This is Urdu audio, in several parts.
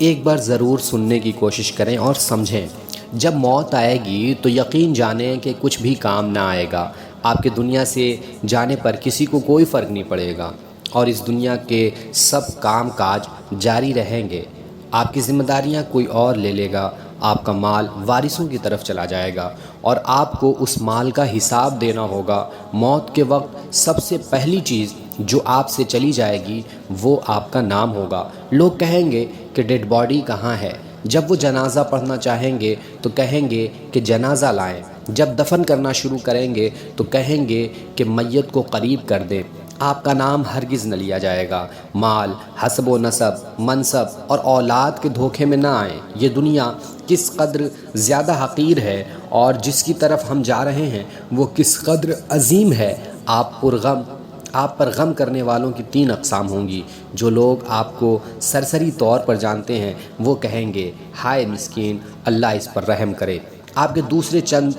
ایک بار ضرور سننے کی کوشش کریں اور سمجھیں۔ جب موت آئے گی تو یقین جانیں کہ کچھ بھی کام نہ آئے گا۔ آپ کے دنیا سے جانے پر کسی کو کوئی فرق نہیں پڑے گا اور اس دنیا کے سب کام کاج جاری رہیں گے۔ آپ کی ذمہ داریاں کوئی اور لے لے گا، آپ کا مال وارثوں کی طرف چلا جائے گا اور آپ کو اس مال کا حساب دینا ہوگا۔ موت کے وقت سب سے پہلی چیز جو آپ سے چلی جائے گی وہ آپ کا نام ہوگا۔ لوگ کہیں گے کہ ڈیڈ باڈی کہاں ہے؟ جب وہ جنازہ پڑھنا چاہیں گے تو کہیں گے کہ جنازہ لائیں۔ جب دفن کرنا شروع کریں گے تو کہیں گے کہ میت کو قریب کر دیں۔ آپ کا نام ہرگز نہ لیا جائے گا۔ مال، حسب و نسب، منصب اور اولاد کے دھوکے میں نہ آئیں۔ یہ دنیا کس قدر زیادہ حقیر ہے اور جس کی طرف ہم جا رہے ہیں وہ کس قدر عظیم ہے۔ آپ پر غم کرنے والوں کی 3 اقسام ہوں گی۔ جو لوگ آپ کو سرسری طور پر جانتے ہیں وہ کہیں گے ہائے مسکین، اللہ اس پر رحم کرے۔ آپ کے دوسرے چند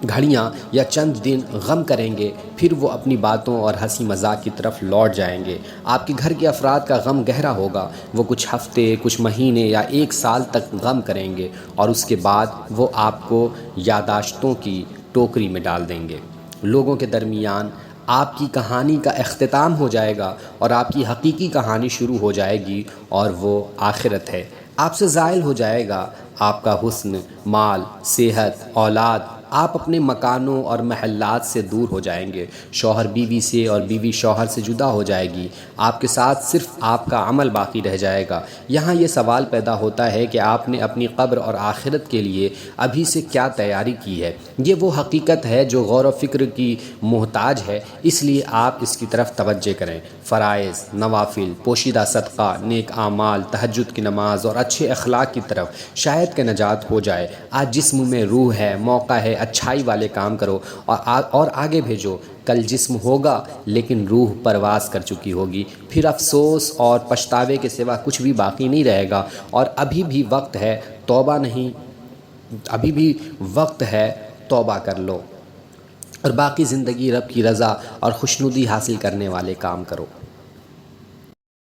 گھڑیاں یا چند دن غم کریں گے، پھر وہ اپنی باتوں اور ہنسی مذاق کی طرف لوٹ جائیں گے۔ آپ کے گھر کے افراد کا غم گہرا ہوگا، وہ کچھ ہفتے، کچھ مہینے یا 1 سال تک غم کریں گے اور اس کے بعد وہ آپ کو یادداشتوں کی ٹوکری میں ڈال دیں گے۔ لوگوں کے درمیان آپ کی کہانی کا اختتام ہو جائے گا اور آپ کی حقیقی کہانی شروع ہو جائے گی اور وہ آخرت ہے۔ آپ سے زائل ہو جائے گا آپ کا حسن، مال، صحت، اولاد۔ آپ اپنے مکانوں اور محلات سے دور ہو جائیں گے۔ شوہر بیوی سے اور بیوی شوہر سے جدا ہو جائے گی۔ آپ کے ساتھ صرف آپ کا عمل باقی رہ جائے گا۔ یہاں یہ سوال پیدا ہوتا ہے کہ آپ نے اپنی قبر اور آخرت کے لیے ابھی سے کیا تیاری کی ہے؟ یہ وہ حقیقت ہے جو غور و فکر کی محتاج ہے، اس لیے آپ اس کی طرف توجہ کریں۔ فرائض، نوافل، پوشیدہ صدقہ، نیک اعمال، تہجد کی نماز اور اچھے اخلاق کی طرف شاید کہ نجات ہو جائے۔ آج جسم میں روح ہے، موقع ہے، اچھائی والے کام کرو اور آگے بھیجو۔ کل جسم ہوگا لیکن روح پرواز کر چکی ہوگی، پھر افسوس اور پچھتاوے کے سوا کچھ بھی باقی نہیں رہے گا۔ اور ابھی بھی وقت ہے، توبہ کر لو اور باقی زندگی رب کی رضا اور خوشنودی حاصل کرنے والے کام کرو۔